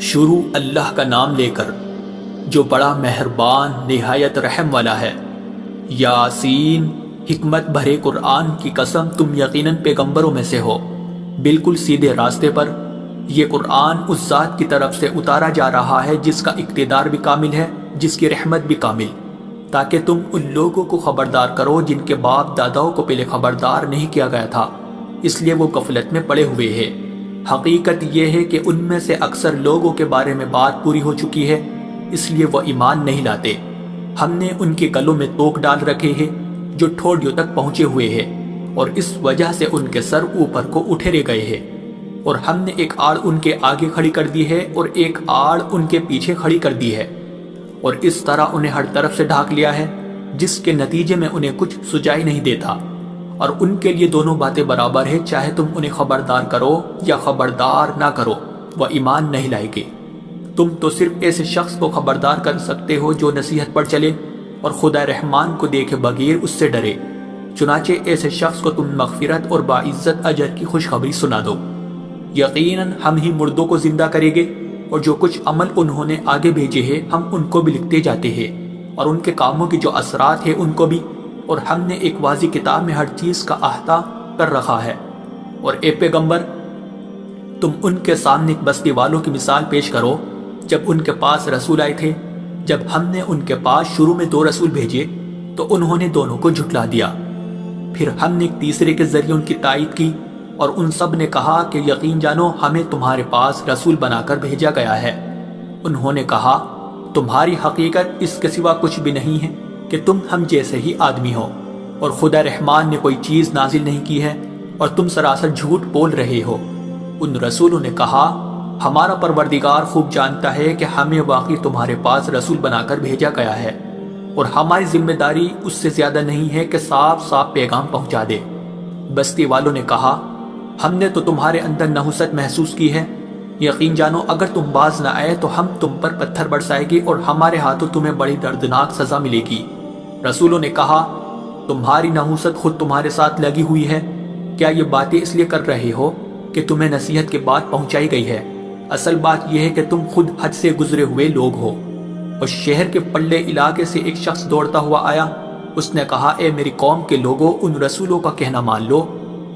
شروع اللہ کا نام لے کر جو بڑا مہربان نہایت رحم والا ہے۔ یاسین، حکمت بھرے قرآن کی قسم، تم یقیناً پیغمبروں میں سے ہو، بالکل سیدھے راستے پر۔ یہ قرآن اس ذات کی طرف سے اتارا جا رہا ہے جس کا اقتدار بھی کامل ہے، جس کی رحمت بھی کامل، تاکہ تم ان لوگوں کو خبردار کرو جن کے باپ داداؤں کو پہلے خبردار نہیں کیا گیا تھا، اس لیے وہ غفلت میں پڑے ہوئے ہیں۔ حقیقت یہ ہے کہ ان میں سے اکثر لوگوں کے بارے میں بات پوری ہو چکی ہے، اس لیے وہ ایمان نہیں لاتے۔ ہم نے ان کے گلوں میں توق ڈال رکھے ہیں جو ٹھوڑیوں تک پہنچے ہوئے ہیں، اور اس وجہ سے ان کے سر اوپر کو اٹھے گئے ہیں، اور ہم نے ایک آڑ ان کے آگے کھڑی کر دی ہے اور ایک آڑ ان کے پیچھے کھڑی کر دی ہے، اور اس طرح انہیں ہر طرف سے ڈھانک لیا ہے، جس کے نتیجے میں انہیں کچھ سجائی نہیں دیتا۔ اور ان کے لیے دونوں باتیں برابر ہے، چاہے تم انہیں خبردار کرو یا خبردار نہ کرو، وہ ایمان نہیں لائے گے۔ تم تو صرف ایسے شخص کو خبردار کر سکتے ہو جو نصیحت پر چلے اور خدا رحمان کو دیکھے بغیر اس سے ڈرے، چنانچہ ایسے شخص کو تم مغفرت اور باعزت اجر کی خوشخبری سنا دو۔ یقیناً ہم ہی مردوں کو زندہ کریں گے، اور جو کچھ عمل انہوں نے آگے بھیجے ہیں ہم ان کو بھی لکھتے جاتے ہیں، اور ان کے کاموں کی جو اثرات ہیں ان کو بھی، اور ہم نے ایک واضح کتاب میں ہر چیز کا احاطہ کر رکھا ہے۔ اور اے پیغمبر، تم ان کے سامنے ایک بستی والوں کی مثال پیش کرو جب ان کے پاس رسول آئے تھے۔ جب ہم نے ان کے پاس شروع میں 2 رسول بھیجے تو انہوں نے دونوں کو جھٹلا دیا، پھر ہم نے ایک تیسرے کے ذریعے ان کی تائید کی، اور ان سب نے کہا کہ یقین جانو ہمیں تمہارے پاس رسول بنا کر بھیجا گیا ہے۔ انہوں نے کہا تمہاری حقیقت اس کے سوا کچھ بھی نہیں ہے کہ تم ہم جیسے ہی آدمی ہو، اور خدا رحمان نے کوئی چیز نازل نہیں کی ہے، اور تم سراسر جھوٹ بول رہے ہو۔ ان رسولوں نے کہا ہمارا پروردگار خوب جانتا ہے کہ ہمیں واقعی تمہارے پاس رسول بنا کر بھیجا گیا ہے، اور ہماری ذمہ داری اس سے زیادہ نہیں ہے کہ صاف صاف پیغام پہنچا دے۔ بستی والوں نے کہا ہم نے تو تمہارے اندر نحوست محسوس کی ہے، یقین جانو اگر تم باز نہ آئے تو ہم تم پر پتھر برسائیں گے اور ہمارے ہاتھوں تمہیں بڑی دردناک سزا ملے گی۔ رسولوں نے کہا تمہاری نحوست خود تمہارے ساتھ لگی ہوئی ہے، کیا یہ باتیں اس لیے کر رہے ہو کہ تمہیں نصیحت کی بات پہنچائی گئی ہے؟ اصل بات یہ ہے کہ تم خود حد سے گزرے ہوئے لوگ ہو۔ اور شہر کے پلے علاقے سے ایک شخص دوڑتا ہوا آیا، اس نے کہا اے میری قوم کے لوگوں، ان رسولوں کا کہنا مان لو،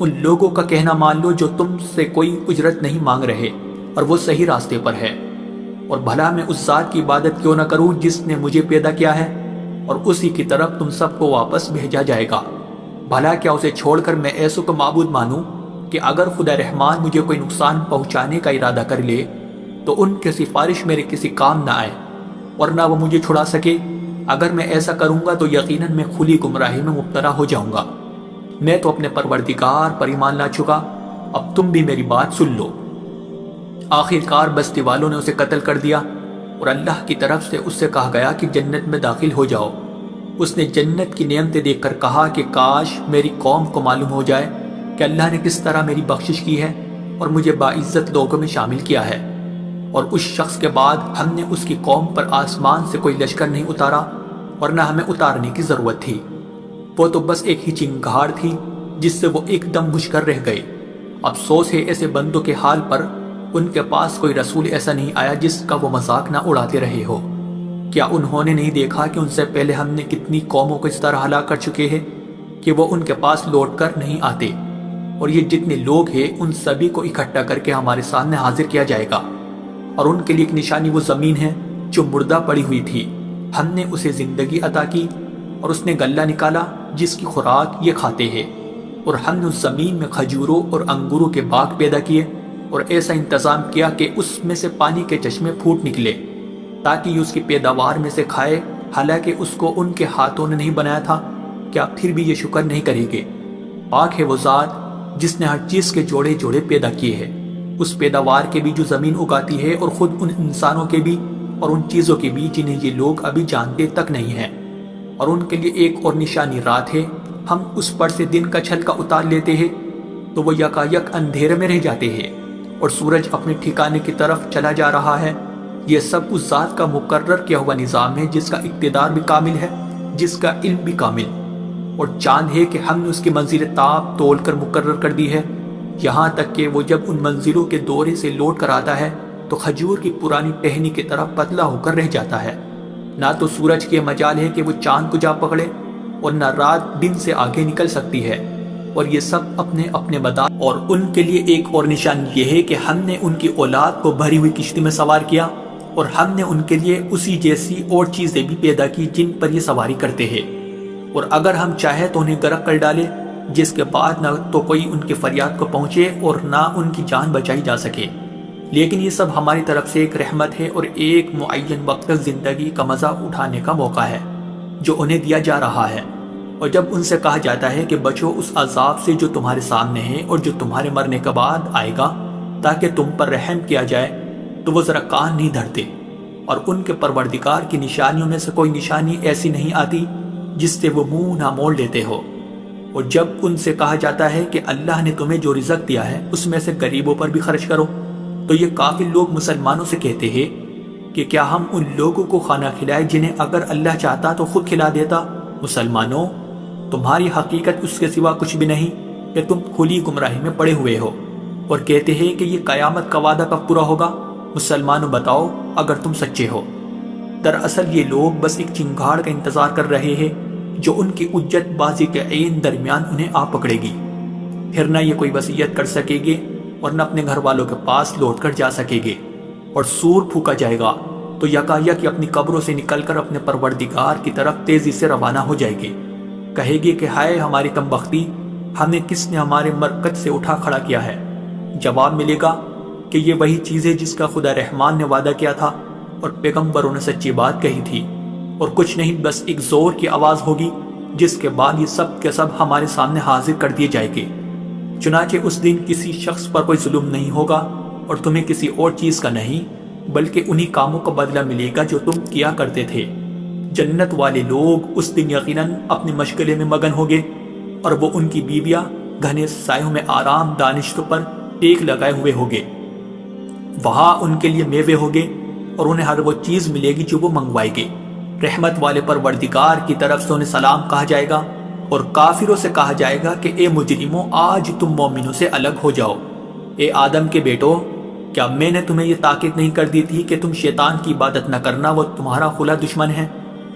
ان لوگوں کا کہنا مان لو جو تم سے کوئی اجرت نہیں مانگ رہے اور وہ صحیح راستے پر ہے، اور بھلا میں اس ذات کی عبادت کیوں نہ کروں جس نے مجھے پیدا کیا ہے، اور اسی کی طرف تم سب کو واپس بھیجا جائے گا۔ بھلا کیا اسے چھوڑ کر میں ایسوں کو معبود مانوں کہ اگر خدا رحمان مجھے کوئی نقصان پہنچانے کا ارادہ کر لے تو ان کی سفارش میرے کسی کام نہ آئے، اور نہ وہ مجھے چھڑا سکے۔ اگر میں ایسا کروں گا تو یقیناً میں کھلی گمراہی میں مبتلا ہو جاؤں گا۔ میں تو اپنے پروردگار پر ایمان لا چکا، اب تم بھی میری بات سن لو۔ آخر کار بستی والوں نے اسے قتل کر دیا، اور اللہ کی طرف سے اس سے کہا گیا کہ جنت میں داخل ہو جاؤ۔ اس نے جنت کی نعمتیں دیکھ کر کہا کہ کاش میری قوم کو معلوم ہو جائے کہ اللہ نے کس طرح میری بخشش کی ہے اور مجھے باعزت لوگوں میں شامل کیا ہے۔ اور اس شخص کے بعد ہم نے اس کی قوم پر آسمان سے کوئی لشکر نہیں اتارا، اور نہ ہمیں اتارنے کی ضرورت تھی، وہ تو بس ایک ہی چنگھاڑ تھی جس سے وہ ایک دم بجھ کر رہ گئے۔ افسوس ہے ایسے بندوں کے حال پر، ان کے پاس کوئی رسول ایسا نہیں آیا جس کا وہ مذاق نہ اڑاتے رہے ہو۔ کیا انہوں نے نہیں دیکھا کہ ان سے پہلے ہم نے کتنی قوموں کو اس طرح ہلاک کر چکے ہیں کہ وہ ان کے پاس لوٹ کر نہیں آتے؟ اور یہ جتنے لوگ ہیں ان سبھی کو اکٹھا کر کے ہمارے سامنے حاضر کیا جائے گا، اور ان کے لیے ایک نشانی وہ زمین ہے جو مردہ پڑی ہوئی تھی، ہم نے اسے زندگی عطا کی، اور اس نے غلہ نکالا جس کی خوراک یہ کھاتے ہیں، اور ہم نے اس زمین میں کھجوروں اور انگوروں کے باغ پیدا کیے، اور ایسا انتظام کیا کہ اس میں سے پانی کے چشمے پھوٹ نکلے تاکہ یہ اس کی پیداوار میں سے کھائے، حالانکہ اس کو ان کے ہاتھوں نے نہیں بنایا تھا۔ کیا پھر بھی یہ شکر نہیں کریں گے؟ پاک ہے وہ ذات جس نے ہر چیز کے جوڑے جوڑے پیدا کیے ہیں، اس پیداوار کے بھی جو زمین اگاتی ہے، اور خود ان انسانوں کے بھی اور ان چیزوں کے بھی جنہیں یہ لوگ ابھی جانتے تک نہیں ہیں۔ اور ان کے لیے ایک اور نشانی رات ہے، ہم اس پر سے دن کا چھلکا اتار لیتے ہیں تو وہ یکایک اندھیرے میں رہ جاتے ہیں، اور سورج اپنے ٹھکانے کی طرف چلا جا رہا ہے۔ یہ سب اس ذات کا مقرر کیا ہوا نظام ہے جس کا اقتدار بھی کامل ہے، جس کا علم بھی کامل۔ اور چاند ہے کہ ہم نے اس کی منزل تاب تول کر مقرر کر دی ہے، یہاں تک کہ وہ جب ان منزلوں کے دورے سے لوٹ کر آتا ہے تو تو کھجور کی پرانی ٹہنی کی طرح پتلا ہو کر رہ جاتا ہے۔ نہ تو سورج کے مجال ہے کہ وہ چاند کو جا پکڑے اور نہ رات دن سے آگے نکل سکتی ہے، اور یہ سب اپنے اپنے مدار۔ اور ان کے لیے ایک اور نشان یہ ہے کہ ہم نے ان کی اولاد کو بھری ہوئی کشتی میں سوار کیا، اور ہم نے ان کے لیے اسی جیسی اور چیزیں بھی پیدا کی جن پر یہ سواری کرتے ہیں، اور اگر ہم چاہیں تو انہیں غرق کر ڈالے، جس کے بعد نہ تو کوئی ان کی فریاد کو پہنچے اور نہ ان کی جان بچائی جا سکے۔ لیکن یہ سب ہماری طرف سے ایک رحمت ہے اور ایک معین وقت تک زندگی کا مزہ اٹھانے کا موقع ہے جو انہیں دیا جا رہا ہے۔ اور جب ان سے کہا جاتا ہے کہ بچو اس عذاب سے جو تمہارے سامنے ہے اور جو تمہارے مرنے کے بعد آئے گا تاکہ تم پر رحم کیا جائے، تو وہ ذرا کان نہیں دھرتے، اور ان کے پروردگار کی نشانیوں میں سے کوئی نشانی ایسی نہیں آتی جس سے وہ منہ نہ موڑ لیتے ہو۔ اور جب ان سے کہا جاتا ہے کہ اللہ نے تمہیں جو رزق دیا ہے اس میں سے غریبوں پر بھی خرچ کرو، تو یہ کافر لوگ مسلمانوں سے کہتے ہیں کہ کیا ہم ان لوگوں کو کھانا کھلائے جنہیں اگر اللہ چاہتا تو خود کھلا دیتا؟ مسلمانوں، تمہاری حقیقت اس کے سوا کچھ بھی نہیں کہ تم کھلی گمراہی میں پڑے ہوئے ہو، اور کہتے ہیں کہ یہ قیامت کا وعدہ کب پورا ہوگا؟ مسلمانوں بتاؤ اگر تم سچے ہو۔ دراصل یہ لوگ بس ایک چنگاڑ کا انتظار کر رہے ہیں جو ان کی اجت بازی کے عین درمیان انہیں آ پکڑے گی، پھر نہ یہ کوئی وصیت کر سکے گے اور نہ اپنے گھر والوں کے پاس لوٹ کر جا سکے گے، اور سور پھونکا جائے گا تو یکایک اپنی قبروں سے نکل کر اپنے پروردگار کی طرف تیزی سے روانہ ہو جائے گے، کہے گی کہ ہائے ہماری کم بختی، ہمیں کس نے ہمارے مرکز سے اٹھا کھڑا کیا ہے؟ جواب ملے گا کہ یہ وہی چیز ہے جس کا خدا رحمان نے وعدہ کیا تھا اور پیغمبروں نے سچی بات کہی تھی، اور کچھ نہیں بس ایک زور کی آواز ہوگی جس کے بعد یہ سب کے سب ہمارے سامنے حاضر کر دیے جائیں گے۔ چنانچہ اس دن کسی شخص پر کوئی ظلم نہیں ہوگا اور تمہیں کسی اور چیز کا نہیں بلکہ انہی کاموں کا بدلہ ملے گا جو تم کیا کرتے تھے۔ جنت والے لوگ اس دن یقیناً اپنی مشغلے میں مگن ہوگے، اور وہ ان کی بیویاں گھنے سایوں میں آرام دانشتوں پر ٹیک لگائے ہوئے ہوگے۔ وہاں ان کے لیے میوے ہوگے اور انہیں ہر وہ چیز ملے گی جو وہ منگوائے گے۔ رحمت والے پروردگار کی طرف سے انہیں سلام کہا جائے گا، اور کافروں سے کہا جائے گا کہ اے مجرموں، آج تم مومنوں سے الگ ہو جاؤ۔ اے آدم کے بیٹو، کیا میں نے تمہیں یہ تاکید نہیں کر دی تھی کہ تم شیطان کی عبادت نہ کرنا، وہ تمہارا کھلا دشمن ہے،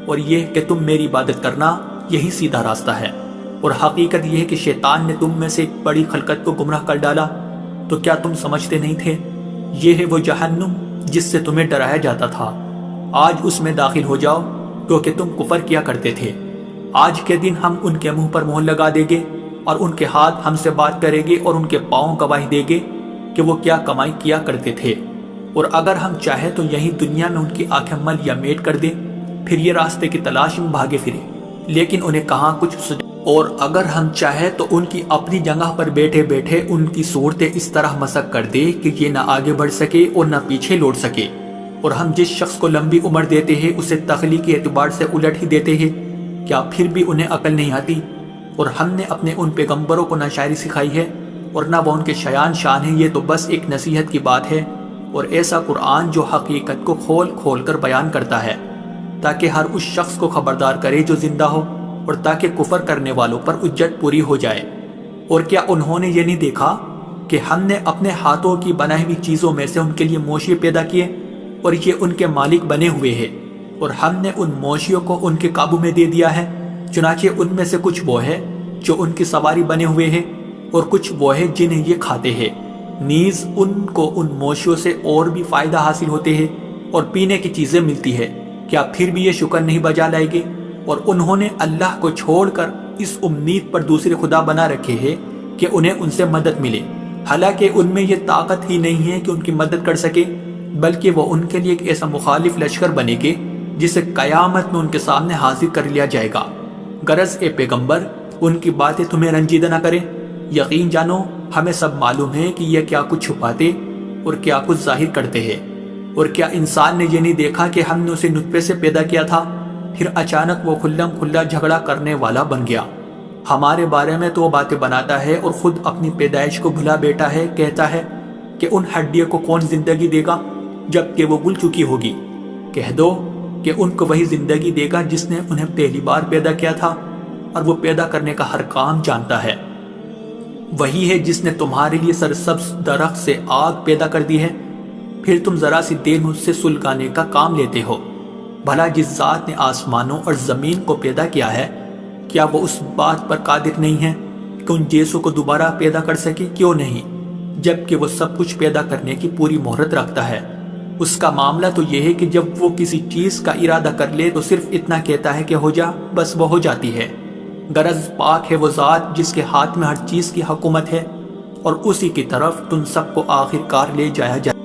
اور یہ کہ تم میری عبادت کرنا، یہی سیدھا راستہ ہے۔ اور حقیقت یہ ہے کہ شیطان نے تم میں سے ایک بڑی خلقت کو گمراہ کر ڈالا، تو کیا تم سمجھتے نہیں تھے؟ یہ ہے وہ جہنم جس سے تمہیں ڈرایا جاتا تھا، آج اس میں داخل ہو جاؤ کیونکہ تم کفر کیا کرتے تھے۔ آج کے دن ہم ان کے منہ پر مہر لگا دیں گے، اور ان کے ہاتھ ہم سے بات کریں گے، اور ان کے پاؤں گواہی دیں گے کہ وہ کیا کمائی کیا کرتے تھے۔ اور اگر ہم چاہیں تو یہی دنیا میں ان کی آنکھیں مل یا میٹ کر دیں، پھر یہ راستے کی تلاش میں بھاگے پھرے، لیکن انہیں کہاں کچھ سجا۔ اور اگر ہم چاہیں تو ان کی اپنی جگہ پر بیٹھے بیٹھے ان کی صورتیں اس طرح مسخ کر دے کہ یہ نہ آگے بڑھ سکے اور نہ پیچھے لوٹ سکے۔ اور ہم جس شخص کو لمبی عمر دیتے ہیں اسے تخلیقی اعتبار سے الٹ ہی دیتے ہیں، کیا پھر بھی انہیں عقل نہیں آتی؟ اور ہم نے اپنے ان پیغمبروں کو نہ شاعری سکھائی ہے اور نہ وہ ان کے شایان شان ہیں، یہ تو بس ایک نصیحت کی بات ہے، اور ایسا قرآن جو حقیقت کو کھول کھول کر بیان کرتا ہے تاکہ ہر اس شخص کو خبردار کرے جو زندہ ہو، اور تاکہ کفر کرنے والوں پر حجت پوری ہو جائے۔ اور کیا انہوں نے یہ نہیں دیکھا کہ ہم نے اپنے ہاتھوں کی بنائی ہوئی چیزوں میں سے ان کے لیے مویشی پیدا کیے اور یہ ان کے مالک بنے ہوئے ہیں، اور ہم نے ان مویشیوں کو ان کے قابو میں دے دیا ہے، چنانچہ ان میں سے کچھ وہ ہے جو ان کی سواری بنے ہوئے ہیں اور کچھ وہ ہے جنہیں یہ کھاتے ہیں، نیز ان کو ان مویشیوں سے اور بھی فائدہ حاصل ہوتے ہیں اور پینے کی چیزیں ملتی ہے، کیا پھر بھی یہ شکر نہیں بجا لائے گے؟ اور انہوں نے اللہ کو چھوڑ کر اس امید پر دوسرے خدا بنا رکھے ہیں کہ انہیں ان سے مدد ملے، حالانکہ ان میں یہ طاقت ہی نہیں ہے کہ ان کی مدد کر سکے، بلکہ وہ ان کے لیے ایک ایسا مخالف لشکر بنے گے جسے قیامت میں ان کے سامنے حاضر کر لیا جائے گا۔ غرض اے پیغمبر، ان کی باتیں تمہیں رنجیدہ نہ کریں، یقین جانو ہمیں سب معلوم ہے کہ یہ کیا کچھ چھپاتے اور کیا کچھ ظاہر کرتے ہیں۔ اور کیا انسان نے یہ نہیں دیکھا کہ ہم نے اسے نطفے سے پیدا کیا تھا، پھر اچانک وہ کھلم کھلا جھگڑا کرنے والا بن گیا؟ ہمارے بارے میں تو وہ باتیں بناتا ہے اور خود اپنی پیدائش کو بھلا بیٹھا ہے، کہتا ہے کہ ان ہڈیوں کو کون زندگی دے گا جبکہ وہ گل چکی ہوگی؟ کہہ دو کہ ان کو وہی زندگی دے گا جس نے انہیں پہلی بار پیدا کیا تھا، اور وہ پیدا کرنے کا ہر کام جانتا ہے۔ وہی ہے جس نے تمہارے لیے سرسبز درخت سے آگ پیدا کر دی ہے پھر تم ذرا سی دیر مجھ سے سلگانے کا کام لیتے ہو۔ بھلا جس ذات نے آسمانوں اور زمین کو پیدا کیا ہے، کیا وہ اس بات پر قادر نہیں ہے کہ ان جیسوں کو دوبارہ پیدا کر سکے؟ کیوں نہیں، جبکہ وہ سب کچھ پیدا کرنے کی پوری مہرت رکھتا ہے۔ اس کا معاملہ تو یہ ہے کہ جب وہ کسی چیز کا ارادہ کر لے تو صرف اتنا کہتا ہے کہ ہو جا، بس وہ ہو جاتی ہے۔ غرض پاک ہے وہ ذات جس کے ہاتھ میں ہر چیز کی حکومت ہے، اور اسی کی طرف تم سب کو آخر کار لے جایا جائے۔